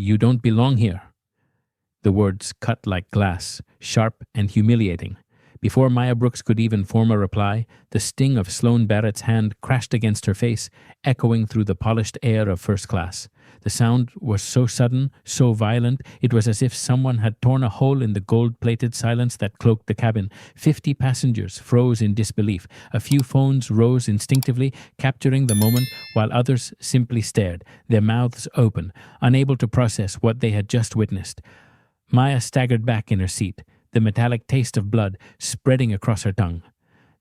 "You don't belong here." The words cut like glass, sharp and humiliating. Before Maya Brooks could even form a reply, the sting of Sloane Barrett's hand crashed against her face, echoing through the polished air of first class. The sound was so sudden, so violent, it was as if someone had torn a hole in the gold-plated silence that cloaked the cabin. 50 passengers froze in disbelief. A few phones rose instinctively, capturing the moment, while others simply stared, their mouths open, unable to process what they had just witnessed. Maya staggered back in her seat, the metallic taste of blood spreading across her tongue.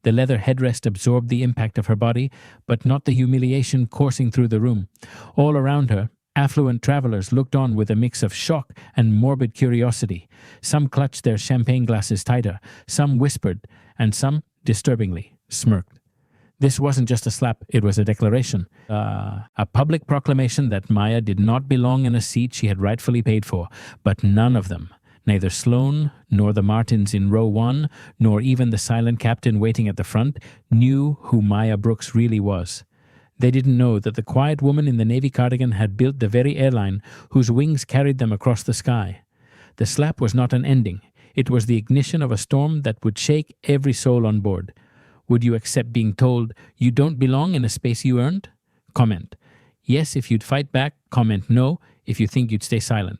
The leather headrest absorbed the impact of her body, but not the humiliation coursing through the room. All around her, affluent travelers looked on with a mix of shock and morbid curiosity. Some clutched their champagne glasses tighter, some whispered, and some, disturbingly, smirked. This wasn't just a slap, it was a declaration. A public proclamation that Maya did not belong in a seat she had rightfully paid for. But none of them, neither Sloane, nor the Martins in row 1, nor even the silent captain waiting at the front, knew who Maya Brooks really was. They didn't know that the quiet woman in the navy cardigan had built the very airline whose wings carried them across the sky. The slap was not an ending. It was the ignition of a storm that would shake every soul on board. Would you accept being told you don't belong in a space you earned? Comment yes if you'd fight back. Comment no if you think you'd stay silent.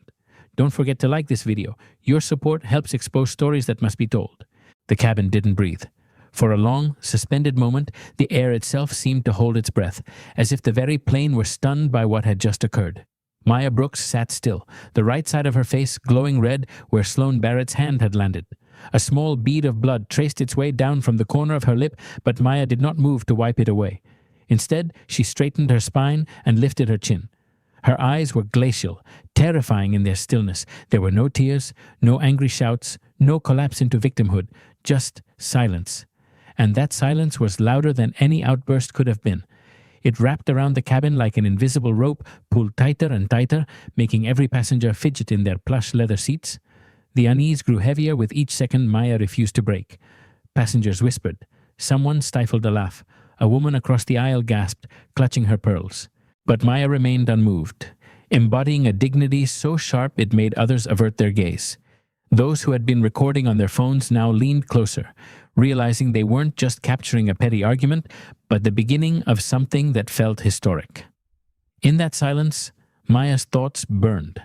Don't forget to like this video. Your support helps expose stories that must be told. The cabin didn't breathe. For a long, suspended moment, the air itself seemed to hold its breath, as if the very plane were stunned by what had just occurred. Maya Brooks sat still, the right side of her face glowing red where Sloane Barrett's hand had landed. A small bead of blood traced its way down from the corner of her lip, but Maya did not move to wipe it away. Instead, she straightened her spine and lifted her chin. Her eyes were glacial, terrifying in their stillness. There were no tears, no angry shouts, no collapse into victimhood, just silence. And that silence was louder than any outburst could have been. It wrapped around the cabin like an invisible rope, pulled tighter and tighter, making every passenger fidget in their plush leather seats. The unease grew heavier with each second Maya refused to break. Passengers whispered. Someone stifled a laugh. A woman across the aisle gasped, clutching her pearls. But Maya remained unmoved, embodying a dignity so sharp it made others avert their gaze. Those who had been recording on their phones now leaned closer, realizing they weren't just capturing a petty argument, but the beginning of something that felt historic. In that silence, Maya's thoughts burned.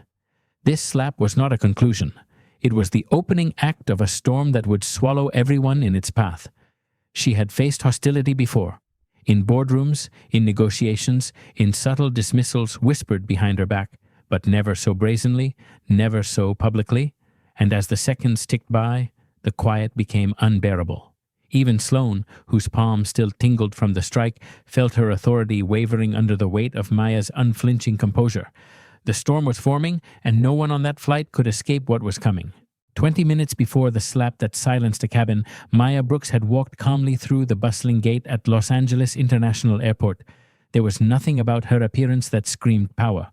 This slap was not a conclusion. It was the opening act of a storm that would swallow everyone in its path. She had faced hostility before, in boardrooms, in negotiations, in subtle dismissals whispered behind her back, but never so brazenly, never so publicly. And as the seconds ticked by, the quiet became unbearable. Even Sloane, whose palm still tingled from the strike, felt her authority wavering under the weight of Maya's unflinching composure. The storm was forming, and no one on that flight could escape what was coming. 20 minutes before the slap that silenced the cabin, Maya Brooks had walked calmly through the bustling gate at Los Angeles International Airport. There was nothing about her appearance that screamed power.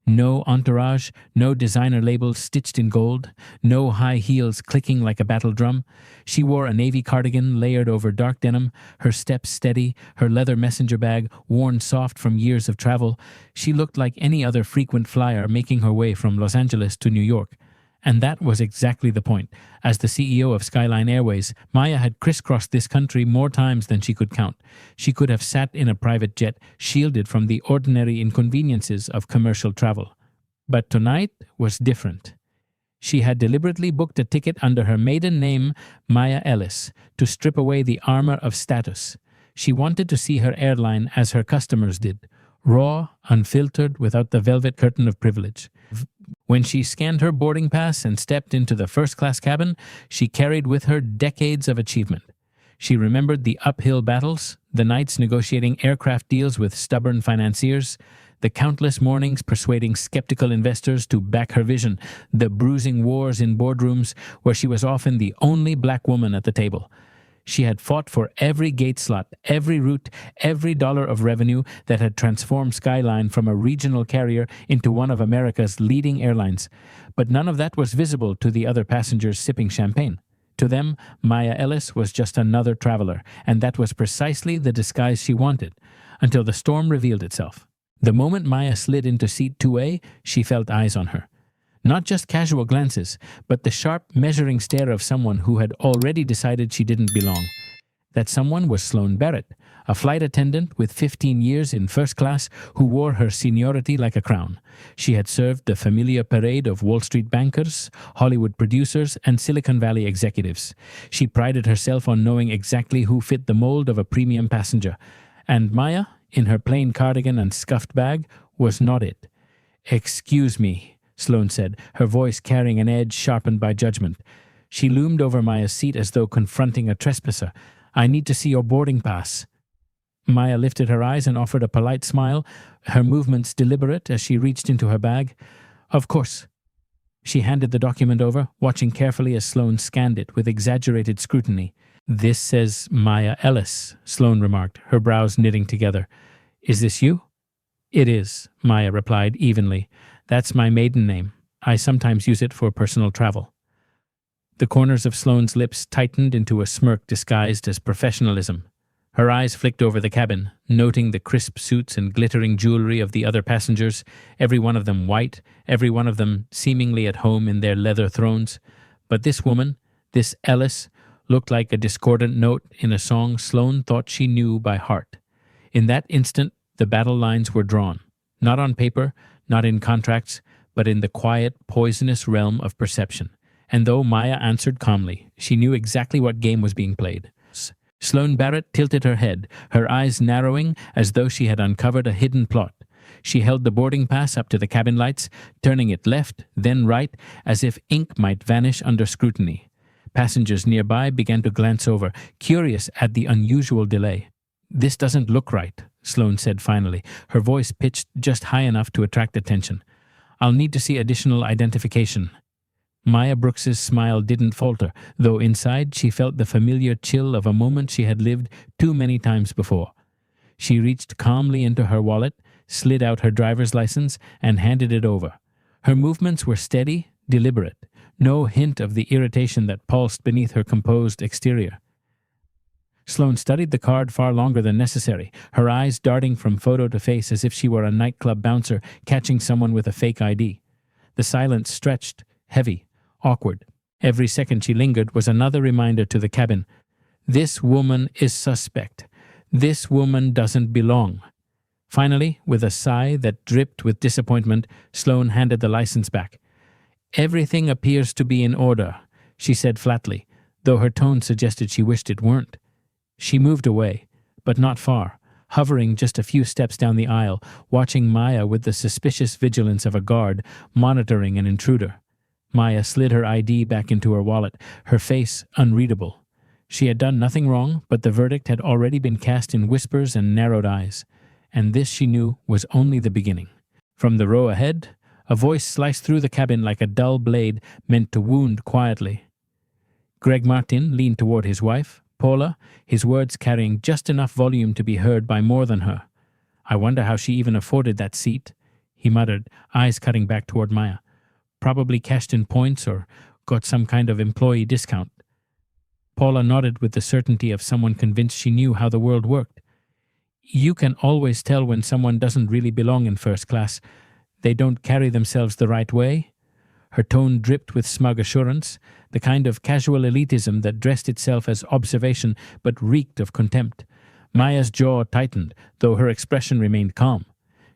No entourage, no designer labels stitched in gold, no high heels clicking like a battle drum. She wore a navy cardigan layered over dark denim, her steps steady, her leather messenger bag worn soft from years of travel. She looked like any other frequent flyer making her way from Los Angeles to New York. And that was exactly the point. As the CEO of Skyline Airways, Maya had crisscrossed this country more times than she could count. She could have sat in a private jet, shielded from the ordinary inconveniences of commercial travel. But tonight was different. She had deliberately booked a ticket under her maiden name, Maya Ellis, to strip away the armor of status. She wanted to see her airline as her customers did, raw, unfiltered, without the velvet curtain of privilege. When she scanned her boarding pass and stepped into the first-class cabin, she carried with her decades of achievement. She remembered the uphill battles, the nights negotiating aircraft deals with stubborn financiers, the countless mornings persuading skeptical investors to back her vision, the bruising wars in boardrooms where she was often the only black woman at the table. She had fought for every gate slot, every route, every dollar of revenue that had transformed Skyline from a regional carrier into one of America's leading airlines. But none of that was visible to the other passengers sipping champagne. To them, Maya Ellis was just another traveler, and that was precisely the disguise she wanted, until the storm revealed itself. The moment Maya slid into seat 2A, she felt eyes on her. Not just casual glances, but the sharp, measuring stare of someone who had already decided she didn't belong. That someone was Sloane Barrett, a flight attendant with 15 years in first class who wore her seniority like a crown. She had served the familiar parade of Wall Street bankers, Hollywood producers, and Silicon Valley executives. She prided herself on knowing exactly who fit the mold of a premium passenger. And Maya, in her plain cardigan and scuffed bag, was not it. "Excuse me," Sloane said, her voice carrying an edge sharpened by judgment. She loomed over Maya's seat as though confronting a trespasser. "I need to see your boarding pass." Maya lifted her eyes and offered a polite smile, her movements deliberate as she reached into her bag. "Of course." She handed the document over, watching carefully as Sloane scanned it with exaggerated scrutiny. "This says Maya Ellis," Sloane remarked, her brows knitting together. "Is this you?" "It is," Maya replied evenly. "That's my maiden name. I sometimes use it for personal travel." The corners of Sloane's lips tightened into a smirk disguised as professionalism. Her eyes flicked over the cabin, noting the crisp suits and glittering jewelry of the other passengers, every one of them white, every one of them seemingly at home in their leather thrones. But this woman, this Ellis, looked like a discordant note in a song Sloane thought she knew by heart. In that instant, the battle lines were drawn, not on paper, not in contracts, but in the quiet, poisonous realm of perception. And though Maya answered calmly, she knew exactly what game was being played. Sloane Barrett tilted her head, her eyes narrowing as though she had uncovered a hidden plot. She held the boarding pass up to the cabin lights, turning it left, then right, as if ink might vanish under scrutiny. Passengers nearby began to glance over, curious at the unusual delay. "This doesn't look right," Sloane said finally, her voice pitched just high enough to attract attention. "I'll need to see additional identification." Maya Brooks's smile didn't falter, though inside she felt the familiar chill of a moment she had lived too many times before. She reached calmly into her wallet, slid out her driver's license, and handed it over. Her movements were steady, deliberate, no hint of the irritation that pulsed beneath her composed exterior. Sloane studied the card far longer than necessary, her eyes darting from photo to face as if she were a nightclub bouncer catching someone with a fake ID. The silence stretched, heavy, awkward. Every second she lingered was another reminder to the cabin. This woman is suspect. This woman doesn't belong. Finally, with a sigh that dripped with disappointment, Sloane handed the license back. "Everything appears to be in order," she said flatly, though her tone suggested she wished it weren't. She moved away, but not far, hovering just a few steps down the aisle, watching Maya with the suspicious vigilance of a guard, monitoring an intruder. Maya slid her ID back into her wallet, her face unreadable. She had done nothing wrong, but the verdict had already been cast in whispers and narrowed eyes. And this, she knew, was only the beginning. From the row ahead, a voice sliced through the cabin like a dull blade meant to wound quietly. Greg Martin leaned toward his wife, Paula, his words carrying just enough volume to be heard by more than her. "I wonder how she even afforded that seat," he muttered, eyes cutting back toward Maya. "Probably cashed in points or got some kind of employee discount." Paula nodded with the certainty of someone convinced she knew how the world worked. "You can always tell when someone doesn't really belong in first class. They don't carry themselves the right way." Her tone dripped with smug assurance, the kind of casual elitism that dressed itself as observation but reeked of contempt. Maya's jaw tightened, though her expression remained calm.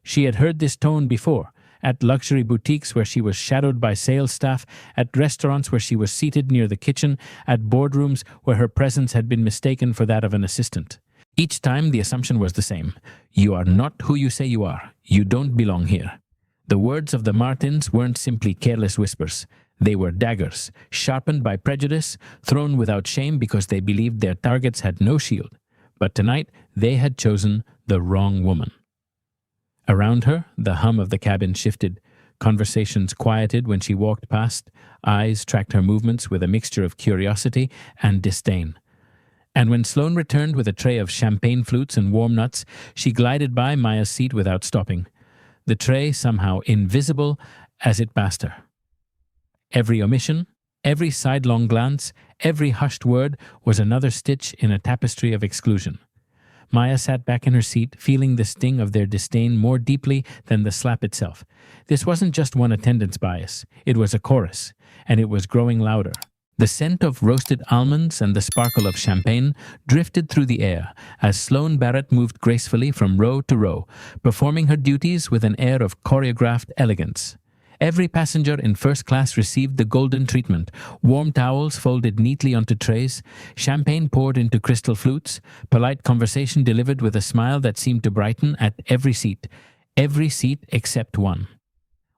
She had heard this tone before, at luxury boutiques where she was shadowed by sales staff, at restaurants where she was seated near the kitchen, at boardrooms where her presence had been mistaken for that of an assistant. Each time the assumption was the same. "You are not who you say you are. You don't belong here." The words of the Martins weren't simply careless whispers. They were daggers, sharpened by prejudice, thrown without shame because they believed their targets had no shield. But tonight they had chosen the wrong woman. Around her, the hum of the cabin shifted. Conversations quieted when she walked past. Eyes tracked her movements with a mixture of curiosity and disdain. And when Sloane returned with a tray of champagne flutes and warm nuts, she glided by Maya's seat without stopping, the tray somehow invisible as it passed her. Every omission, every sidelong glance, every hushed word was another stitch in a tapestry of exclusion. Maya sat back in her seat, feeling the sting of their disdain more deeply than the slap itself. This wasn't just one attendant's bias, it was a chorus, and it was growing louder. The scent of roasted almonds and the sparkle of champagne drifted through the air as Sloane Barrett moved gracefully from row to row, performing her duties with an air of choreographed elegance. Every passenger in first class received the golden treatment: warm towels folded neatly onto trays, champagne poured into crystal flutes, polite conversation delivered with a smile that seemed to brighten at every seat except one.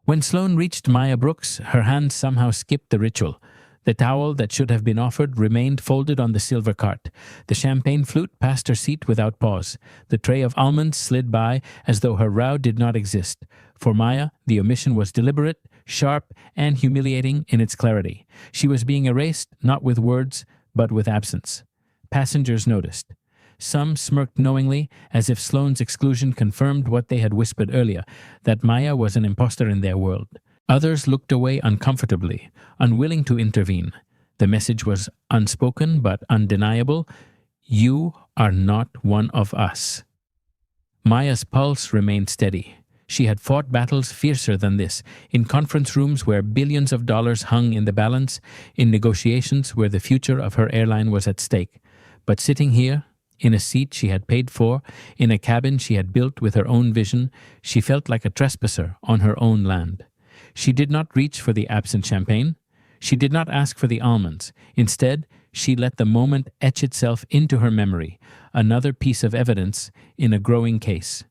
When Sloane reached Maya Brooks, her hands somehow skipped the ritual. The towel that should have been offered remained folded on the silver cart. The champagne flute passed her seat without pause. The tray of almonds slid by as though her row did not exist. For Maya, the omission was deliberate, sharp, and humiliating in its clarity. She was being erased, not with words, but with absence. Passengers noticed. Some smirked knowingly, as if Sloane's exclusion confirmed what they had whispered earlier, that Maya was an imposter in their world. Others looked away uncomfortably, unwilling to intervene. The message was unspoken but undeniable: you are not one of us. Maya's pulse remained steady. She had fought battles fiercer than this, in conference rooms where billions of dollars hung in the balance, in negotiations where the future of her airline was at stake. But sitting here, in a seat she had paid for, in a cabin she had built with her own vision, she felt like a trespasser on her own land. She did not reach for the absent champagne. She did not ask for the almonds. Instead, she let the moment etch itself into her memory, another piece of evidence in a growing case.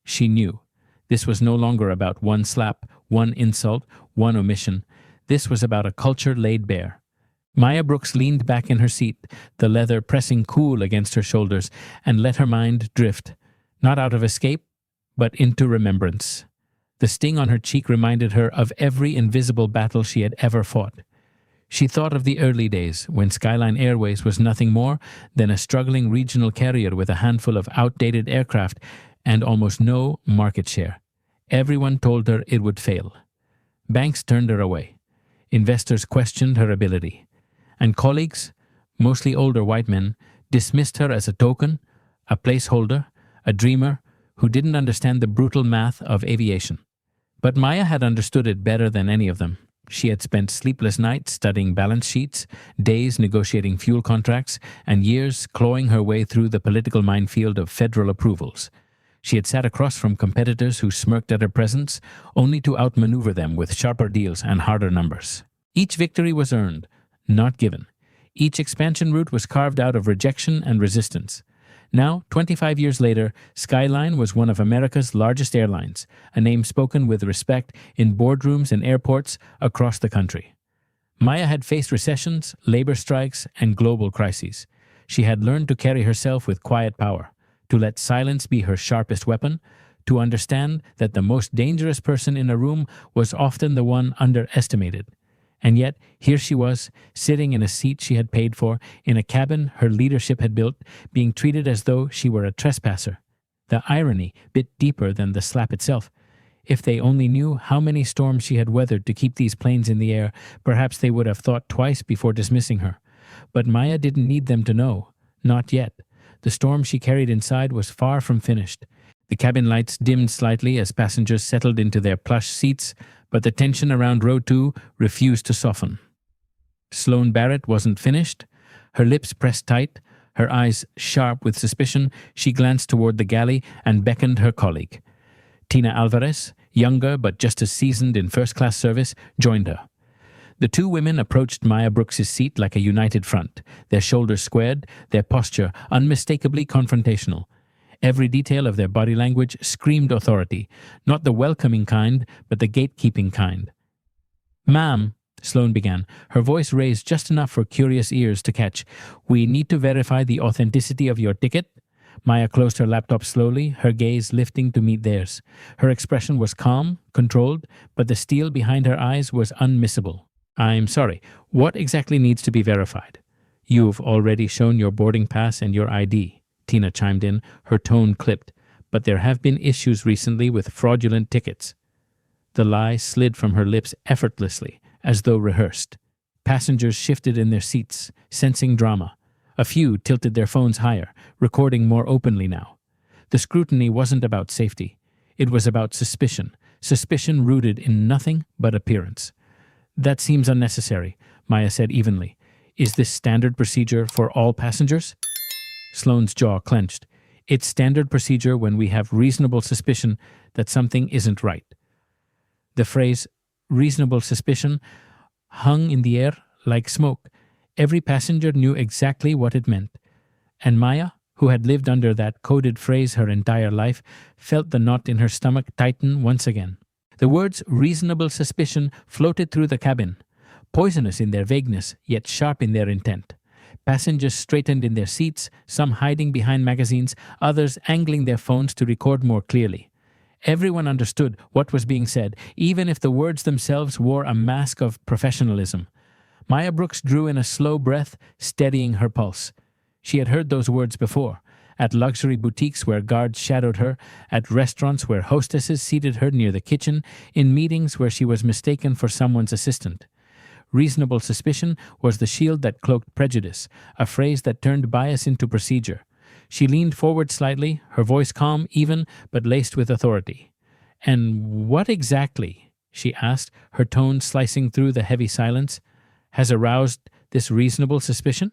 She knew. This was no longer about one slap, one insult, one omission. This was about a culture laid bare. Maya Brooks leaned back in her seat, the leather pressing cool against her shoulders, and let her mind drift, not out of escape, but into remembrance. The sting on her cheek reminded her of every invisible battle she had ever fought. She thought of the early days, when Skyline Airways was nothing more than a struggling regional carrier with a handful of outdated aircraft and almost no market share. Everyone told her it would fail. Banks turned her away. Investors questioned her ability. And colleagues, mostly older white men, dismissed her as a token, a placeholder, a dreamer who didn't understand the brutal math of aviation. But Maya had understood it better than any of them. She had spent sleepless nights studying balance sheets, days negotiating fuel contracts, and years clawing her way through the political minefield of federal approvals. She had sat across from competitors who smirked at her presence, only to outmaneuver them with sharper deals and harder numbers. Each victory was earned, not given. Each expansion route was carved out of rejection and resistance. Now, 25 years later, Skyline was one of America's largest airlines, a name spoken with respect in boardrooms and airports across the country. Maya had faced recessions, labor strikes, and global crises. She had learned to carry herself with quiet power, to let silence be her sharpest weapon, to understand that the most dangerous person in a room was often the one underestimated. And yet, here she was, sitting in a seat she had paid for, in a cabin her leadership had built, being treated as though she were a trespasser. The irony bit deeper than the slap itself. If they only knew how many storms she had weathered to keep these planes in the air, perhaps they would have thought twice before dismissing her. But Maya didn't need them to know. Not yet. The storm she carried inside was far from finished. The cabin lights dimmed slightly as passengers settled into their plush seats, but the tension around row 2 refused to soften. Sloane Barrett wasn't finished. Her lips pressed tight, her eyes sharp with suspicion. She glanced toward the galley and beckoned her colleague. Tina Alvarez, younger but just as seasoned in first-class service, joined her. The two women approached Maya Brooks's seat like a united front, their shoulders squared, their posture unmistakably confrontational. Every detail of their body language screamed authority, not the welcoming kind, but the gatekeeping kind. "Ma'am," Sloane began, her voice raised just enough for curious ears to catch, "we need to verify the authenticity of your ticket." Maya closed her laptop slowly, her gaze lifting to meet theirs. Her expression was calm, controlled, but the steel behind her eyes was unmissable. "I'm sorry, what exactly needs to be verified?" "You've already shown your boarding pass and your ID," Tina chimed in, her tone clipped. "But there have been issues recently with fraudulent tickets." The lie slid from her lips effortlessly, as though rehearsed. Passengers shifted in their seats, sensing drama. A few tilted their phones higher, recording more openly now. The scrutiny wasn't about safety. It was about suspicion, suspicion rooted in nothing but appearance. That seems unnecessary, Maya said evenly. Is this standard procedure for all passengers? Sloane's jaw clenched. It's standard procedure when we have reasonable suspicion that something isn't right. The phrase, reasonable suspicion, hung in the air like smoke. Every passenger knew exactly what it meant. And Maya, who had lived under that coded phrase her entire life, felt the knot in her stomach tighten once again. The words reasonable suspicion floated through the cabin, poisonous in their vagueness, yet sharp in their intent. Passengers straightened in their seats, some hiding behind magazines, others angling their phones to record more clearly. Everyone understood what was being said, even if the words themselves wore a mask of professionalism. Maya Brooks drew in a slow breath, steadying her pulse. She had heard those words before, at luxury boutiques where guards shadowed her, at restaurants where hostesses seated her near the kitchen, in meetings where she was mistaken for someone's assistant. Reasonable suspicion was the shield that cloaked prejudice, a phrase that turned bias into procedure. She leaned forward slightly, her voice calm, even, but laced with authority. "And what exactly," she asked, her tone slicing through the heavy silence, "has aroused this reasonable suspicion?"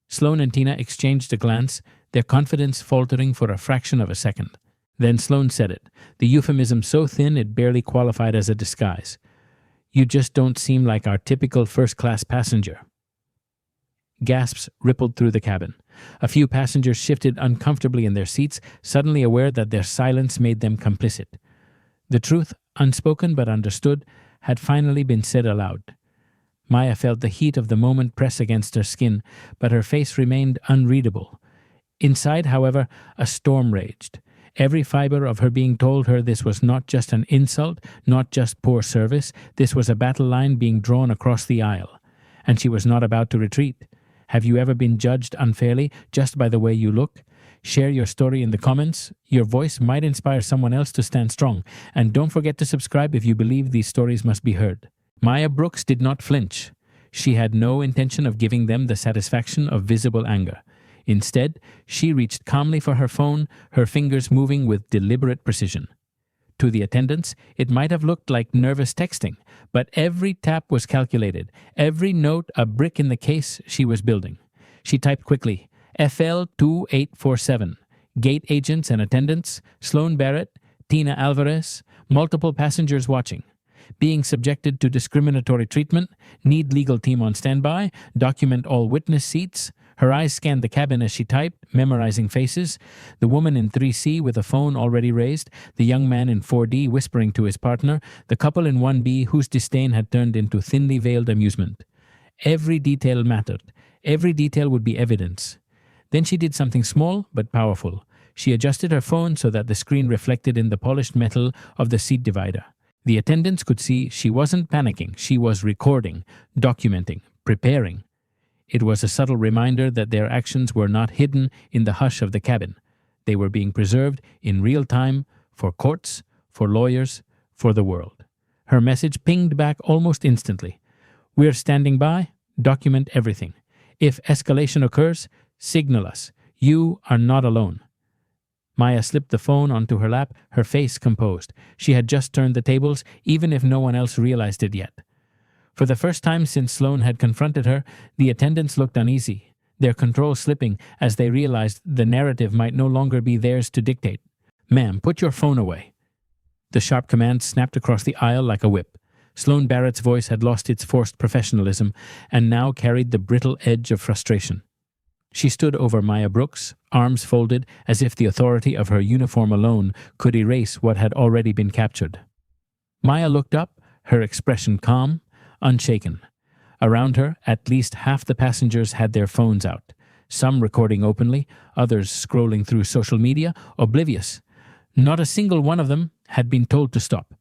Sloane and Tina exchanged a glance, their confidence faltering for a fraction of a second. Then Sloane said it, the euphemism so thin it barely qualified as a disguise. "You just don't seem like our typical first-class passenger." Gasps rippled through the cabin. A few passengers shifted uncomfortably in their seats, suddenly aware that their silence made them complicit. The truth, unspoken but understood, had finally been said aloud. Maya felt the heat of the moment press against her skin, but her face remained unreadable. Inside, however, a storm raged. Every fiber of her being told her this was not just an insult, not just poor service, this was a battle line being drawn across the aisle. And she was not about to retreat. Have you ever been judged unfairly just by the way you look? Share your story in the comments. Your voice might inspire someone else to stand strong. And don't forget to subscribe if you believe these stories must be heard. Maya Brooks did not flinch. She had no intention of giving them the satisfaction of visible anger. Instead, she reached calmly for her phone, her fingers moving with deliberate precision. To the attendants, it might have looked like nervous texting, but every tap was calculated, every note a brick in the case she was building. She typed quickly, FL 2847, gate agents and attendants, Sloane Barrett, Tina Alvarez, multiple passengers watching. Being subjected to discriminatory treatment, need legal team on standby, document all witness seats. Her eyes scanned the cabin as she typed, memorizing faces. The woman in 3C with a phone already raised, the young man in 4D whispering to his partner, the couple in 1B whose disdain had turned into thinly veiled amusement. Every detail mattered. Every detail would be evidence. Then she did something small but powerful. She adjusted her phone so that the screen reflected in the polished metal of the seat divider. The attendants could see she wasn't panicking, she was recording, documenting, preparing. It was a subtle reminder that their actions were not hidden in the hush of the cabin. They were being preserved in real time for courts, for lawyers, for the world. Her message pinged back almost instantly. We're standing by, document everything. If escalation occurs, signal us. You are not alone. Maya slipped the phone onto her lap, her face composed. She had just turned the tables, even if no one else realized it yet. For the first time since Sloane had confronted her, the attendants looked uneasy, their control slipping as they realized the narrative might no longer be theirs to dictate. "Ma'am, put your phone away." The sharp command snapped across the aisle like a whip. Sloane Barrett's voice had lost its forced professionalism and now carried the brittle edge of frustration. She stood over Maya Brooks, arms folded as if the authority of her uniform alone could erase what had already been captured. Maya looked up, her expression calm, unshaken. Around her, at least half the passengers had their phones out, some recording openly, others scrolling through social media, oblivious. Not a single one of them had been told to stop.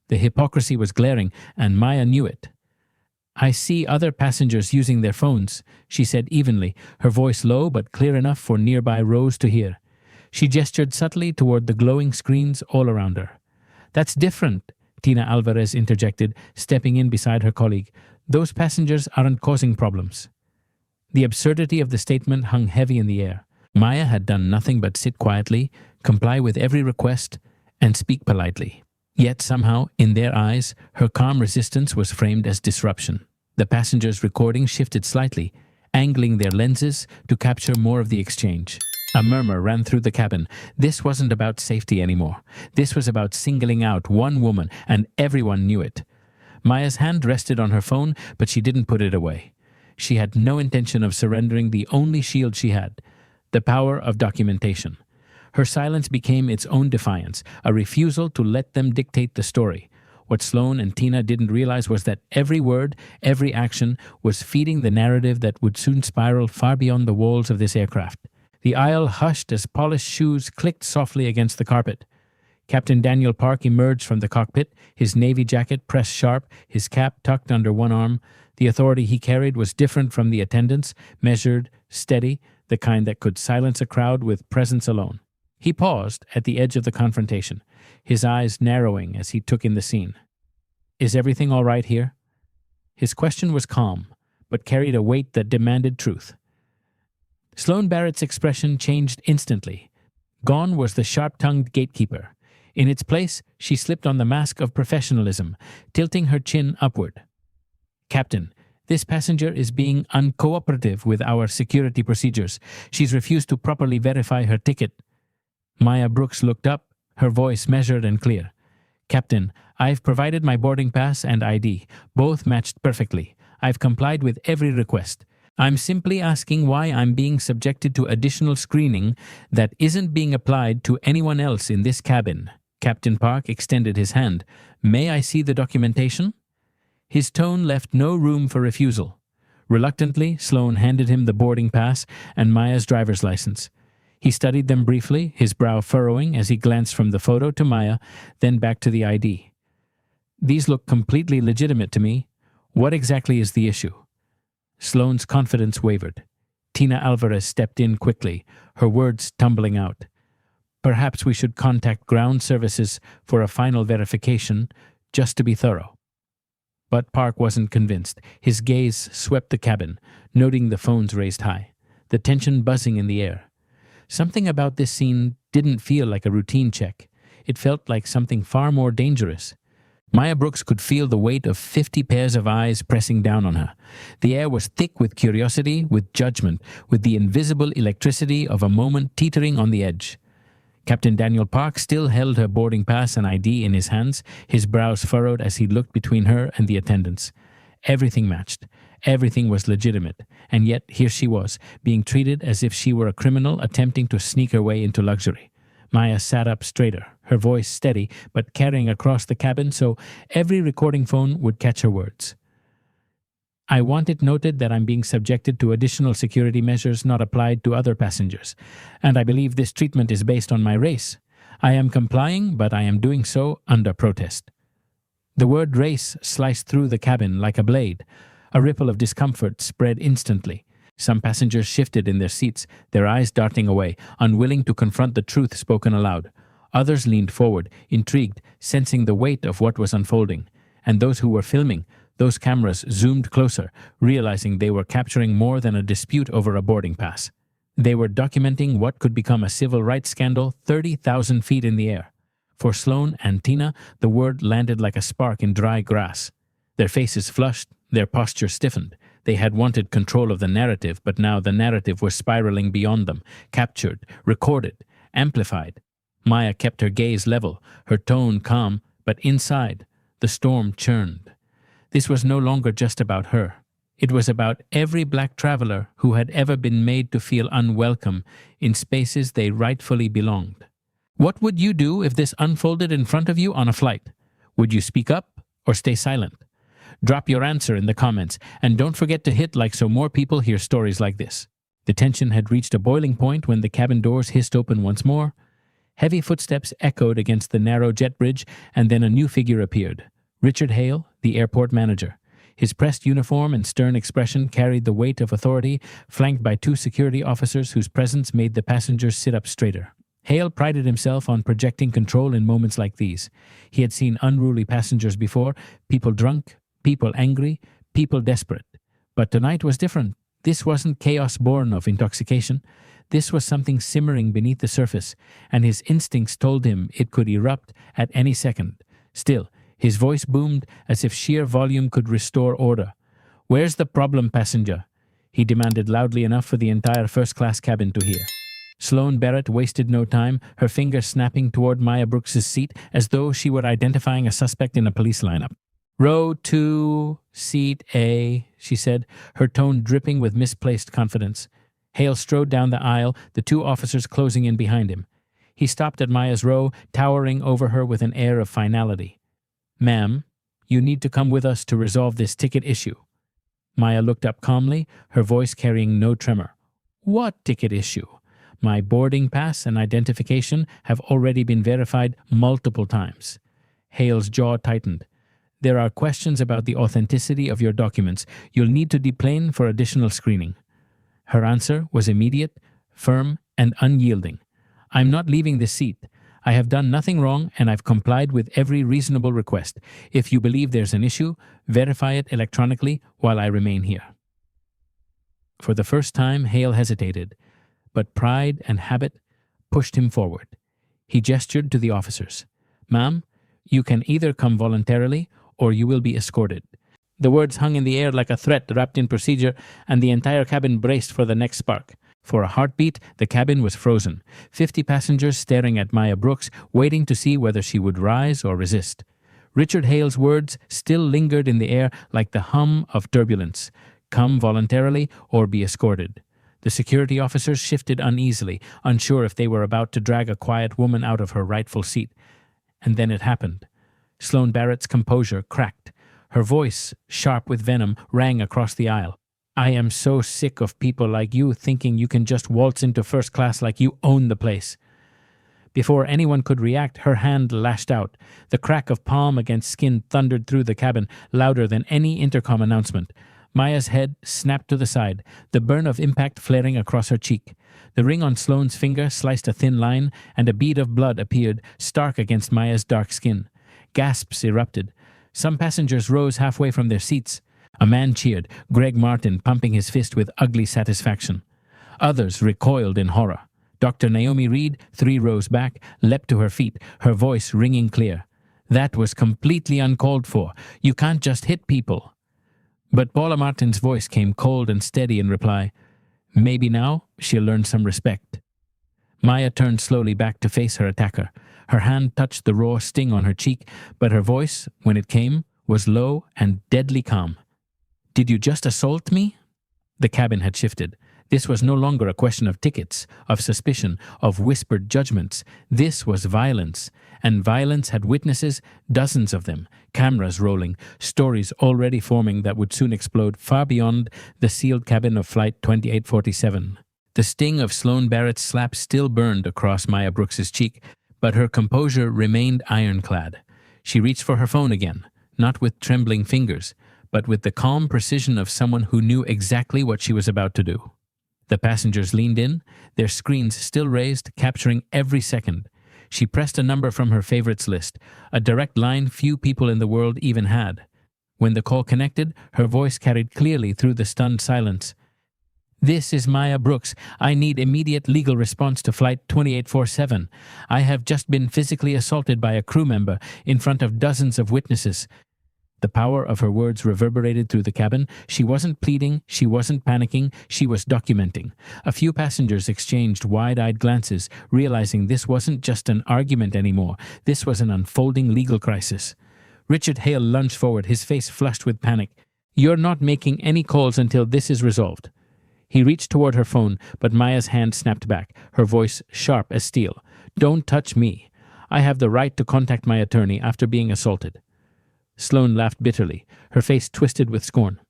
The hypocrisy was glaring, and Maya knew it. "I see other passengers using their phones," she said evenly, her voice low but clear enough for nearby rows to hear. She gestured subtly toward the glowing screens all around her. "That's different," Tina Alvarez interjected, stepping in beside her colleague. "Those passengers aren't causing problems." The absurdity of the statement hung heavy in the air. Maya had done nothing but sit quietly, comply with every request, and speak politely. Yet somehow, in their eyes, her calm resistance was framed as disruption. The passengers' recording shifted slightly, angling their lenses to capture more of the exchange. A murmur ran through the cabin. This wasn't about safety anymore. This was about singling out one woman, and everyone knew it. Maya's hand rested on her phone, but she didn't put it away. She had no intention of surrendering the only shield she had, the power of documentation. Her silence became its own defiance, a refusal to let them dictate the story. What Sloane and Tina didn't realize was that every word, every action, was feeding the narrative that would soon spiral far beyond the walls of this aircraft. The aisle hushed as polished shoes clicked softly against the carpet. Captain Daniel Park emerged from the cockpit, his navy jacket pressed sharp, his cap tucked under one arm. The authority he carried was different from the attendants, measured, steady, the kind that could silence a crowd with presence alone. He paused at the edge of the confrontation, his eyes narrowing as he took in the scene. "Is everything all right here?" His question was calm, but carried a weight that demanded truth. Sloane Barrett's expression changed instantly. Gone was the sharp-tongued gatekeeper. In its place, she slipped on the mask of professionalism, tilting her chin upward. "Captain, this passenger is being uncooperative with our security procedures. She's refused to properly verify her ticket." Maya Brooks looked up, her voice measured and clear. "Captain, I've provided my boarding pass and ID. Both matched perfectly. I've complied with every request. I'm simply asking why I'm being subjected to additional screening that isn't being applied to anyone else in this cabin." Captain Park extended his hand. "May I see the documentation?" His tone left no room for refusal. Reluctantly, Sloane handed him the boarding pass and Maya's driver's license. He studied them briefly, his brow furrowing as he glanced from the photo to Maya, then back to the ID. "These look completely legitimate to me. What exactly is the issue?" Sloane's confidence wavered. Tina Alvarez stepped in quickly, her words tumbling out. "Perhaps we should contact ground services for a final verification, just to be thorough." But Park wasn't convinced. His gaze swept the cabin, noting the phones raised high, the tension buzzing in the air. Something about this scene didn't feel like a routine check. It felt like something far more dangerous. Maya Brooks could feel the weight of 50 pairs of eyes pressing down on her. The air was thick with curiosity, with judgment, with the invisible electricity of a moment teetering on the edge. Captain Daniel Park still held her boarding pass and ID in his hands, his brows furrowed as he looked between her and the attendants. Everything matched. Everything was legitimate. And yet, here she was, being treated as if she were a criminal attempting to sneak her way into luxury. Maya sat up straighter, her voice steady, but carrying across the cabin so every recording phone would catch her words. "I want it noted that I'm being subjected to additional security measures not applied to other passengers, and I believe this treatment is based on my race. I am complying, but I am doing so under protest." The word race sliced through the cabin like a blade. A ripple of discomfort spread instantly. Some passengers shifted in their seats, their eyes darting away, unwilling to confront the truth spoken aloud. Others leaned forward, intrigued, sensing the weight of what was unfolding. And those who were filming, those cameras zoomed closer, realizing they were capturing more than a dispute over a boarding pass. They were documenting what could become a civil rights scandal 30,000 feet in the air. For Sloane and Tina, the word landed like a spark in dry grass. Their faces flushed, their posture stiffened. They had wanted control of the narrative, but now the narrative was spiraling beyond them, captured, recorded, amplified. Maya kept her gaze level, her tone calm, but inside, the storm churned. This was no longer just about her. It was about every black traveler who had ever been made to feel unwelcome in spaces they rightfully belonged. What would you do if this unfolded in front of you on a flight? Would you speak up or stay silent? Drop your answer in the comments, and don't forget to hit like so more people hear stories like this. The tension had reached a boiling point when the cabin doors hissed open once more. Heavy footsteps echoed against the narrow jet bridge, and then a new figure appeared. Richard Hale, the airport manager. His pressed uniform and stern expression carried the weight of authority, flanked by two security officers whose presence made the passengers sit up straighter. Hale prided himself on projecting control in moments like these. He had seen unruly passengers before, people drunk, people angry, people desperate. But tonight was different. This wasn't chaos born of intoxication. This was something simmering beneath the surface, and his instincts told him it could erupt at any second. Still, his voice boomed as if sheer volume could restore order. "Where's the problem, passenger?" he demanded loudly enough for the entire first-class cabin to hear. Sloane Barrett wasted no time, her finger snapping toward Maya Brooks's seat as though she were identifying a suspect in a police lineup. "Row 2, seat A," she said, her tone dripping with misplaced confidence. Hale strode down the aisle, the two officers closing in behind him. He stopped at Maya's row, towering over her with an air of finality. "Ma'am, you need to come with us to resolve this ticket issue." Maya looked up calmly, her voice carrying no tremor. "What ticket issue? My boarding pass and identification have already been verified multiple times." Hale's jaw tightened. "There are questions about the authenticity of your documents. You'll need to deplane for additional screening." Her answer was immediate, firm, and unyielding. "I'm not leaving this seat. I have done nothing wrong, and I've complied with every reasonable request. If you believe there's an issue, verify it electronically while I remain here." For the first time, Hale hesitated, but pride and habit pushed him forward. He gestured to the officers. "Ma'am, you can either come voluntarily or you will be escorted." The words hung in the air like a threat wrapped in procedure, and the entire cabin braced for the next spark. For a heartbeat, the cabin was frozen, 50 passengers staring at Maya Brooks, waiting to see whether she would rise or resist. Richard Hale's words still lingered in the air like the hum of turbulence. "Come voluntarily or be escorted." The security officers shifted uneasily, unsure if they were about to drag a quiet woman out of her rightful seat. And then it happened. Sloane Barrett's composure cracked. Her voice, sharp with venom, rang across the aisle. "I am so sick of people like you thinking you can just waltz into first class like you own the place." Before anyone could react, her hand lashed out. The crack of palm against skin thundered through the cabin, louder than any intercom announcement. Maya's head snapped to the side, the burn of impact flaring across her cheek. The ring on Sloane's finger sliced a thin line, and a bead of blood appeared, stark against Maya's dark skin. Gasps erupted. Some passengers rose halfway from their seats. A man cheered, Greg Martin pumping his fist with ugly satisfaction. Others recoiled in horror. Dr. Naomi Reed, 3 rows back, leapt to her feet, her voice ringing clear. "That was completely uncalled for. You can't just hit people." But Paula Martin's voice came cold and steady in reply. "Maybe now she'll learn some respect." Maya turned slowly back to face her attacker. Her hand touched the raw sting on her cheek, but her voice, when it came, was low and deadly calm. "Did you just assault me?" The cabin had shifted. This was no longer a question of tickets, of suspicion, of whispered judgments. This was violence, and violence had witnesses, dozens of them, cameras rolling, stories already forming that would soon explode far beyond the sealed cabin of Flight 2847. The sting of Sloane Barrett's slap still burned across Maya Brooks's cheek, but her composure remained ironclad. She reached for her phone again, not with trembling fingers, but with the calm precision of someone who knew exactly what she was about to do. The passengers leaned in, their screens still raised, capturing every second. She pressed a number from her favorites list, a direct line few people in the world even had. When the call connected, her voice carried clearly through the stunned silence. "This is Maya Brooks. I need immediate legal response to Flight 2847. I have just been physically assaulted by a crew member in front of dozens of witnesses." The power of her words reverberated through the cabin. She wasn't pleading, she wasn't panicking, she was documenting. A few passengers exchanged wide-eyed glances, realizing this wasn't just an argument anymore. This was an unfolding legal crisis. Richard Hale lunged forward, his face flushed with panic. "You're not making any calls until this is resolved." He reached toward her phone, but Maya's hand snapped back, her voice sharp as steel. "Don't touch me. I have the right to contact my attorney after being assaulted." Sloane laughed bitterly, her face twisted with scorn.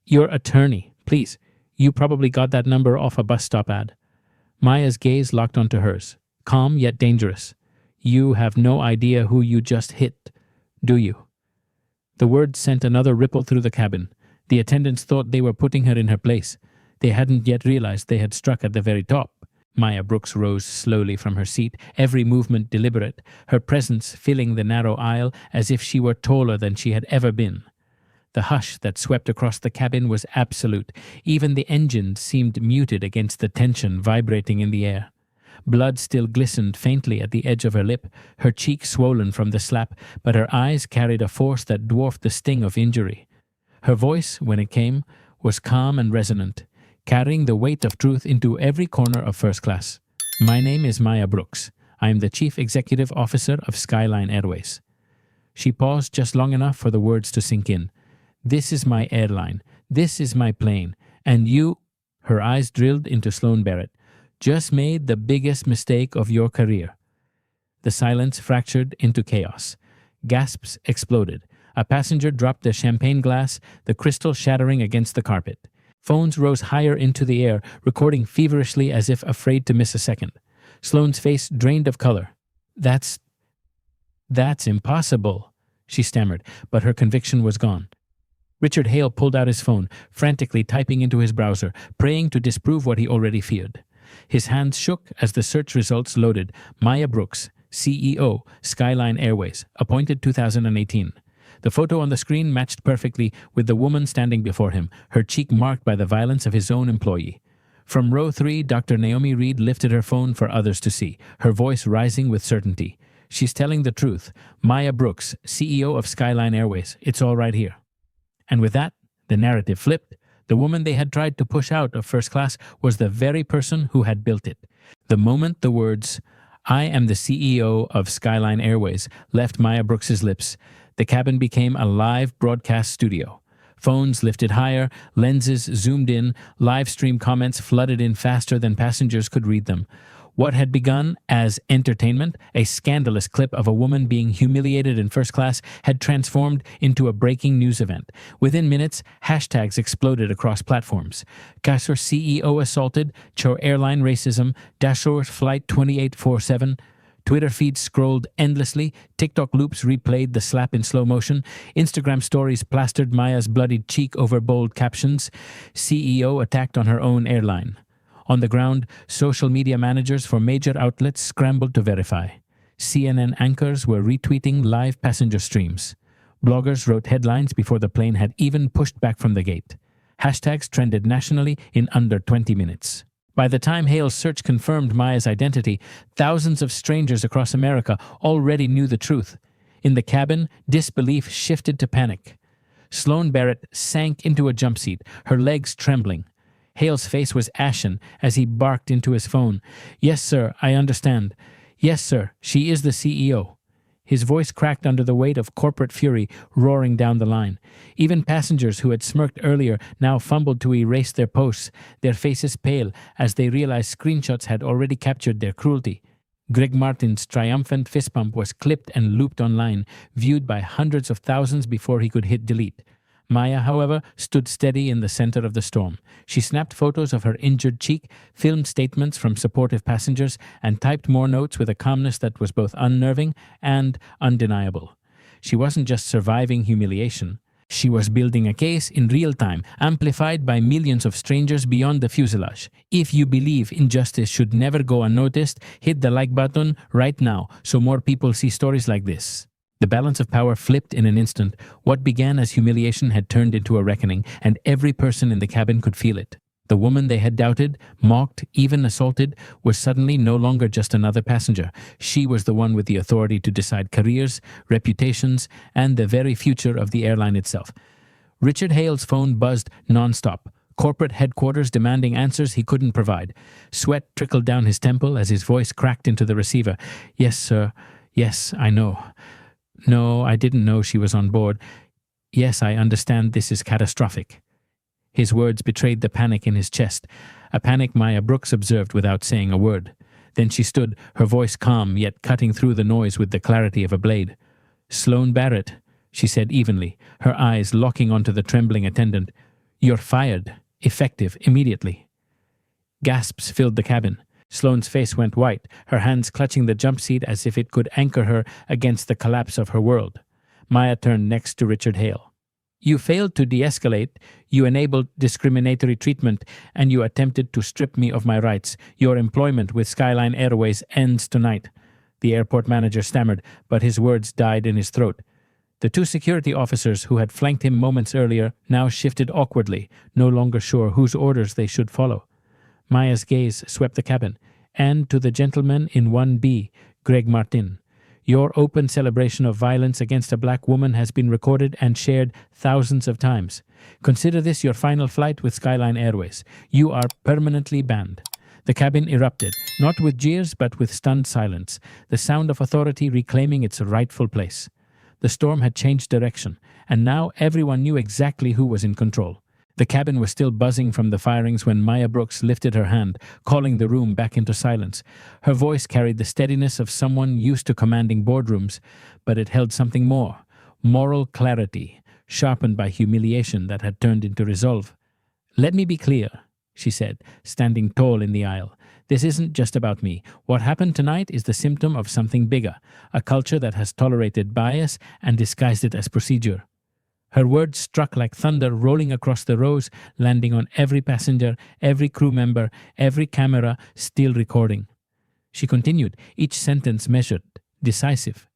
"Your attorney, please. You probably got that number off a bus stop ad." Maya's gaze locked onto hers, calm yet dangerous. "You have no idea who you just hit, do you?" The words sent another ripple through the cabin. The attendants thought they were putting her in her place. They hadn't yet realized they had struck at the very top. Maya Brooks rose slowly from her seat, every movement deliberate, her presence filling the narrow aisle as if she were taller than she had ever been. The hush that swept across the cabin was absolute. Even the engine seemed muted against the tension vibrating in the air. Blood still glistened faintly at the edge of her lip, her cheek swollen from the slap, but her eyes carried a force that dwarfed the sting of injury. Her voice, when it came, was calm and resonant, carrying the weight of truth into every corner of first class. My name is Maya Brooks. I am the Chief Executive Officer of Skyline Airways. She paused just long enough for the words to sink in. This is my airline. This is my plane. And you, her eyes drilled into Sloan Barrett, just made the biggest mistake of your career. The silence fractured into chaos. Gasps exploded. A passenger dropped a champagne glass, the crystal shattering against the carpet. Phones rose higher into the air, recording feverishly as if afraid to miss a second. Sloane's face drained of color. That's impossible, she stammered, but her conviction was gone. Richard Hale pulled out his phone, frantically typing into his browser, praying to disprove what he already feared. His hands shook as the search results loaded. Maya Brooks, CEO, Skyline Airways, appointed 2018. The photo on the screen matched perfectly with the woman standing before him, her cheek marked by the violence of his own employee. From row 3, Dr. Naomi Reed lifted her phone for others to see, her voice rising with certainty. She's telling the truth. Maya Brooks, CEO of Skyline Airways. It's all right here. And with that, the narrative flipped. The woman they had tried to push out of first class was the very person who had built it. The moment the words, "I am the CEO of Skyline Airways," left Maya Brooks's lips, the cabin became a live broadcast studio. Phones lifted higher, lenses zoomed in, live stream comments flooded in faster than passengers could read them. What had begun as entertainment, a scandalous clip of a woman being humiliated in first class, had transformed into a breaking news event. Within minutes, hashtags exploded across platforms. Kasur CEO assaulted, Cho airline racism, Dashur flight 2847. Twitter feeds scrolled endlessly, TikTok loops replayed the slap in slow motion, Instagram stories plastered Maya's bloodied cheek over bold captions, CEO attacked on her own airline. On the ground, social media managers for major outlets scrambled to verify. CNN anchors were retweeting live passenger streams. Bloggers wrote headlines before the plane had even pushed back from the gate. Hashtags trended nationally in under 20 minutes. By the time Hale's search confirmed Maya's identity, thousands of strangers across America already knew the truth. In the cabin, disbelief shifted to panic. Sloan Barrett sank into a jump seat, her legs trembling. Hale's face was ashen as he barked into his phone. "Yes, sir, I understand. Yes, sir, she is the CEO." His voice cracked under the weight of corporate fury roaring down the line. Even passengers who had smirked earlier now fumbled to erase their posts, their faces pale as they realized screenshots had already captured their cruelty. Greg Martin's triumphant fist pump was clipped and looped online, viewed by hundreds of thousands before he could hit delete. Maya, however, stood steady in the center of the storm. She snapped photos of her injured cheek, filmed statements from supportive passengers, and typed more notes with a calmness that was both unnerving and undeniable. She wasn't just surviving humiliation. She was building a case in real time, amplified by millions of strangers beyond the fuselage. If you believe injustice should never go unnoticed, hit the like button right now so more people see stories like this. The balance of power flipped in an instant. What began as humiliation had turned into a reckoning, and every person in the cabin could feel it. The woman they had doubted, mocked, even assaulted, was suddenly no longer just another passenger. She was the one with the authority to decide careers, reputations, and the very future of the airline itself. Richard Hale's phone buzzed nonstop. Corporate headquarters demanding answers he couldn't provide. Sweat trickled down his temple as his voice cracked into the receiver. "Yes, sir. Yes, I know. No, I didn't know she was on board. Yes, I understand this is catastrophic." His words betrayed the panic in his chest, a panic Maya Brooks observed without saying a word. Then she stood, her voice calm yet cutting through the noise with the clarity of a blade. "Sloan Barrett," she said evenly, her eyes locking onto the trembling attendant. "You're fired, effective immediately." Gasps filled the cabin. Sloane's face went white, her hands clutching the jump seat as if it could anchor her against the collapse of her world. Maya turned next to Richard Hale. "You failed to de-escalate, you enabled discriminatory treatment, and you attempted to strip me of my rights. Your employment with Skyline Airways ends tonight." The airport manager stammered, but his words died in his throat. The two security officers who had flanked him moments earlier now shifted awkwardly, no longer sure whose orders they should follow. Maya's gaze swept the cabin, and to the gentleman in 1B, Greg Martin. Your open celebration of violence against a black woman has been recorded and shared thousands of times. Consider this your final flight with Skyline Airways. You are permanently banned. The cabin erupted, not with jeers but with stunned silence, the sound of authority reclaiming its rightful place. The storm had changed direction, and now everyone knew exactly who was in control. The cabin was still buzzing from the firings when Maya Brooks lifted her hand, calling the room back into silence. Her voice carried the steadiness of someone used to commanding boardrooms, but it held something more, moral clarity, sharpened by humiliation that had turned into resolve. Let me be clear, she said, standing tall in the aisle. This isn't just about me. What happened tonight is the symptom of something bigger, a culture that has tolerated bias and disguised it as procedure. Her words struck like thunder rolling across the rows, landing on every passenger, every crew member, every camera, still recording. She continued, each sentence measured, decisive.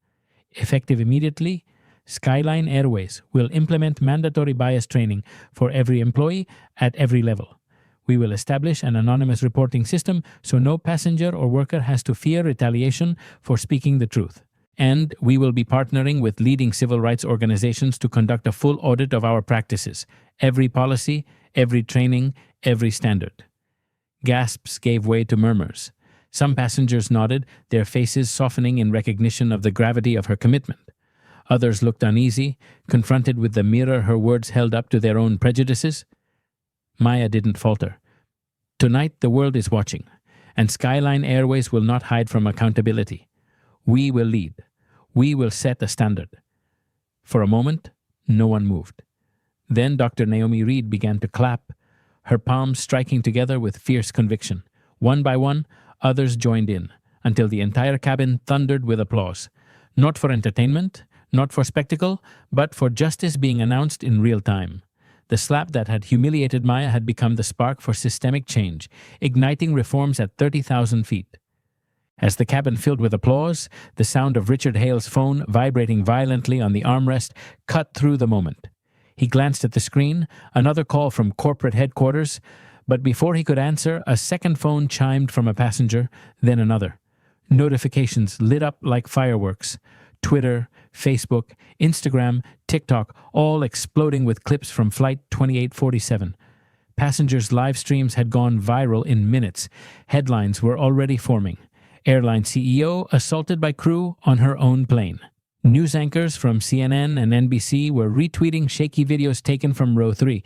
Effective immediately, Skyline Airways will implement mandatory bias training for every employee at every level. We will establish an anonymous reporting system so no passenger or worker has to fear retaliation for speaking the truth. And we will be partnering with leading civil rights organizations to conduct a full audit of our practices, every policy, every training, every standard. Gasps gave way to murmurs. Some passengers nodded, their faces softening in recognition of the gravity of her commitment. Others looked uneasy, confronted with the mirror her words held up to their own prejudices. Maya didn't falter. Tonight the world is watching, and Skyline Airways will not hide from accountability. We will lead. We will set a standard. For a moment, no one moved. Then Dr. Naomi Reed began to clap, her palms striking together with fierce conviction. One by one, others joined in, until the entire cabin thundered with applause. Not for entertainment, not for spectacle, but for justice being announced in real time. The slap that had humiliated Maya had become the spark for systemic change, igniting reforms at 30,000 feet. As the cabin filled with applause, the sound of Richard Hale's phone vibrating violently on the armrest cut through the moment. He glanced at the screen, another call from corporate headquarters, but before he could answer, a second phone chimed from a passenger, then another. Notifications lit up like fireworks. Twitter, Facebook, Instagram, TikTok, all exploding with clips from Flight 2847. Passengers' live streams had gone viral in minutes. Headlines were already forming. Airline CEO assaulted by crew on her own plane. News anchors from CNN and NBC were retweeting shaky videos taken from row 3.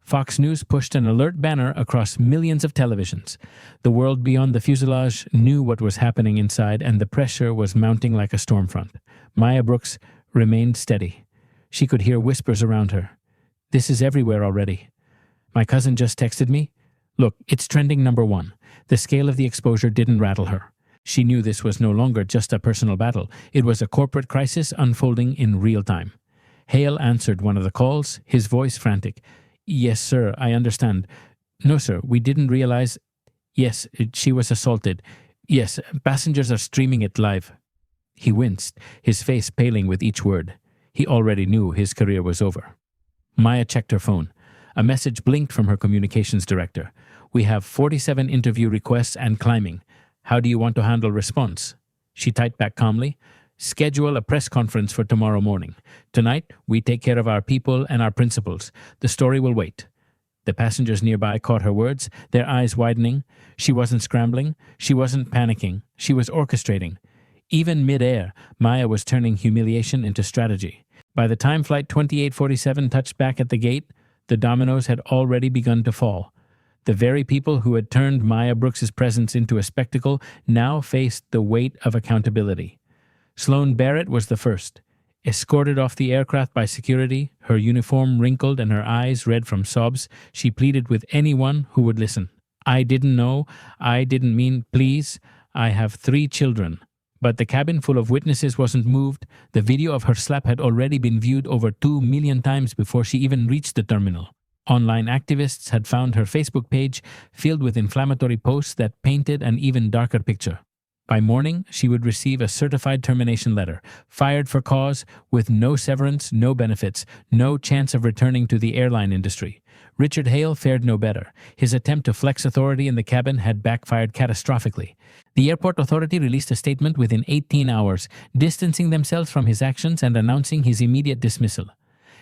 Fox News pushed an alert banner across millions of televisions. The world beyond the fuselage knew what was happening inside, and the pressure was mounting like a storm front. Maya Brooks remained steady. She could hear whispers around her. This is everywhere already. My cousin just texted me. Look, it's trending #1. The scale of the exposure didn't rattle her. She knew this was no longer just a personal battle. It was a corporate crisis unfolding in real time. Hale answered one of the calls, his voice frantic. Yes, sir, I understand. No, sir, we didn't realize. Yes, she was assaulted. Yes, passengers are streaming it live. He winced, his face paling with each word. He already knew his career was over. Maya checked her phone. A message blinked from her communications director. We have 47 interview requests and climbing. How do you want to handle response? She typed back calmly. Schedule a press conference for tomorrow morning. Tonight, we take care of our people and our principles. The story will wait. The passengers nearby caught her words, their eyes widening. She wasn't scrambling. She wasn't panicking. She was orchestrating. Even mid-air, Maya was turning humiliation into strategy. By the time Flight 2847 touched back at the gate, the dominoes had already begun to fall. The very people who had turned Maya Brooks's presence into a spectacle now faced the weight of accountability. Sloan Barrett was the first. Escorted off the aircraft by security, her uniform wrinkled and her eyes red from sobs, she pleaded with anyone who would listen. I didn't know. I didn't mean, please. I have 3 children. But the cabin full of witnesses wasn't moved. The video of her slap had already been viewed over 2 million times before she even reached the terminal. Online activists had found her Facebook page filled with inflammatory posts that painted an even darker picture. By morning, she would receive a certified termination letter, fired for cause, with no severance, no benefits, no chance of returning to the airline industry. Richard Hale fared no better. His attempt to flex authority in the cabin had backfired catastrophically. The airport authority released a statement within 18 hours, distancing themselves from his actions and announcing his immediate dismissal.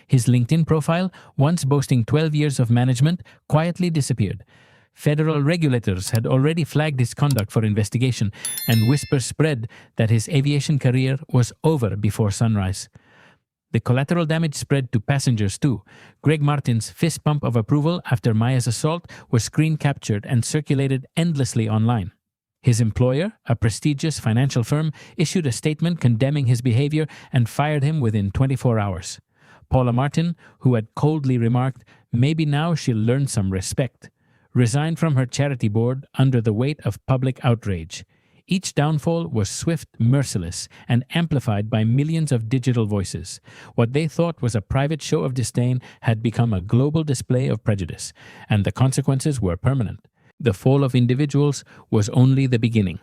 His LinkedIn profile, once boasting 12 years of management, quietly disappeared. Federal regulators had already flagged his conduct for investigation, and whispers spread that his aviation career was over before sunrise. The collateral damage spread to passengers too. Greg Martin's fist pump of approval after Maya's assault was screen captured and circulated endlessly online. His employer, a prestigious financial firm, issued a statement condemning his behavior and fired him within 24 hours. Paula Martin, who had coldly remarked, "Maybe now she'll learn some respect," resigned from her charity board under the weight of public outrage. Each downfall was swift, merciless, and amplified by millions of digital voices. What they thought was a private show of disdain had become a global display of prejudice, and the consequences were permanent. The fall of individuals was only the beginning.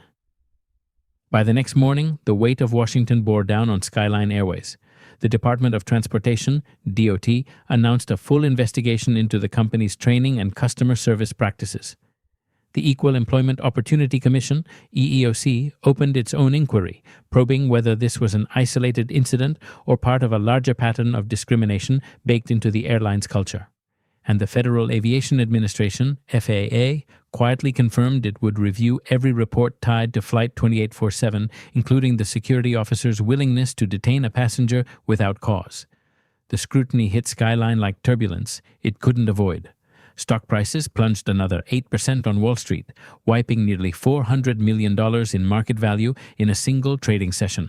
By the next morning, the weight of Washington bore down on Skyline Airways. The Department of Transportation, DOT, announced a full investigation into the company's training and customer service practices. The Equal Employment Opportunity Commission, EEOC, opened its own inquiry, probing whether this was an isolated incident or part of a larger pattern of discrimination baked into the airline's culture. And the Federal Aviation Administration, FAA, quietly confirmed it would review every report tied to Flight 2847, including the security officer's willingness to detain a passenger without cause. The scrutiny hit Skyline like turbulence it couldn't avoid. Stock prices plunged another 8% on Wall Street, wiping nearly $400 million in market value in a single trading session.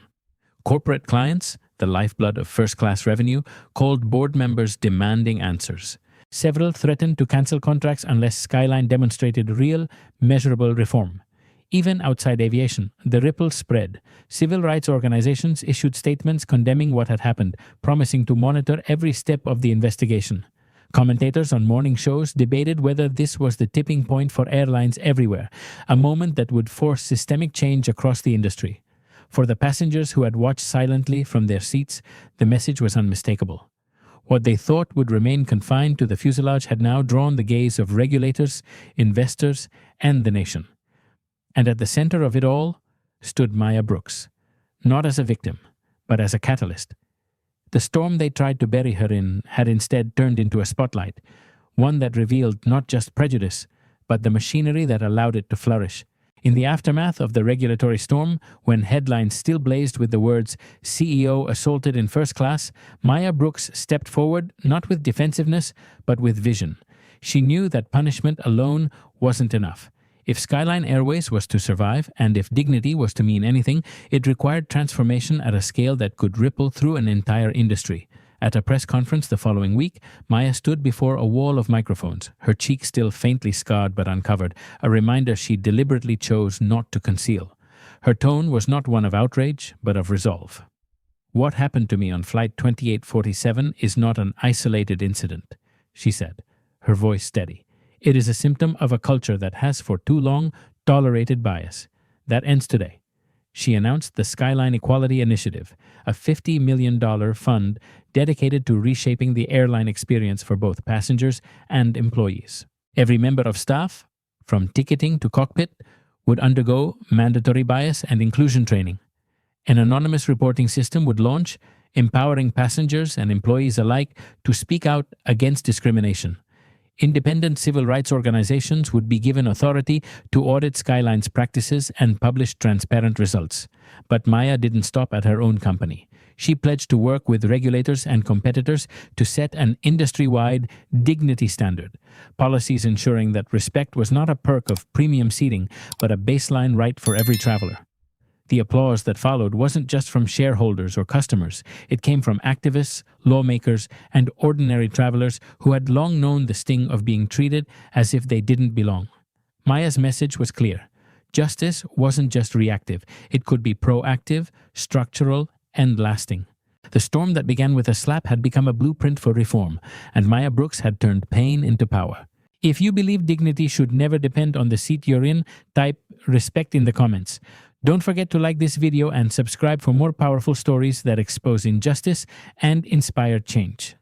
Corporate clients, the lifeblood of first-class revenue, called board members demanding answers. Several threatened to cancel contracts unless Skyline demonstrated real, measurable reform. Even outside aviation, the ripples spread. Civil rights organizations issued statements condemning what had happened, promising to monitor every step of the investigation. Commentators on morning shows debated whether this was the tipping point for airlines everywhere, a moment that would force systemic change across the industry. For the passengers who had watched silently from their seats, the message was unmistakable. What they thought would remain confined to the fuselage had now drawn the gaze of regulators, investors, and the nation. And at the center of it all stood Maya Brooks, not as a victim, but as a catalyst. The storm they tried to bury her in had instead turned into a spotlight, one that revealed not just prejudice, but the machinery that allowed it to flourish. In the aftermath of the regulatory storm, when headlines still blazed with the words "CEO assaulted in first class," Maya Brooks stepped forward not with defensiveness, but with vision. She knew that punishment alone wasn't enough. If Skyline Airways was to survive, and if dignity was to mean anything, it required transformation at a scale that could ripple through an entire industry. At a press conference the following week, Maya stood before a wall of microphones, her cheek still faintly scarred but uncovered, a reminder she deliberately chose not to conceal. Her tone was not one of outrage, but of resolve. "What happened to me on Flight 2847 is not an isolated incident," she said, her voice steady. "It is a symptom of a culture that has for too long tolerated bias. That ends today." She announced the Skyline Equality Initiative, a $50 million fund dedicated to reshaping the airline experience for both passengers and employees. Every member of staff, from ticketing to cockpit, would undergo mandatory bias and inclusion training. An anonymous reporting system would launch, empowering passengers and employees alike to speak out against discrimination. Independent civil rights organizations would be given authority to audit Skyline's practices and publish transparent results. But Maya didn't stop at her own company. She pledged to work with regulators and competitors to set an industry-wide dignity standard, policies ensuring that respect was not a perk of premium seating, but a baseline right for every traveler. The applause that followed wasn't just from shareholders or customers. It came from activists, lawmakers, and ordinary travelers who had long known the sting of being treated as if they didn't belong. Maya's message was clear. Justice wasn't just reactive. It could be proactive, structural, and lasting. The storm that began with a slap had become a blueprint for reform, and Maya Brooks had turned pain into power. If you believe dignity should never depend on the seat you're in, type "respect" in the comments. Don't forget to like this video and subscribe for more powerful stories that expose injustice and inspire change.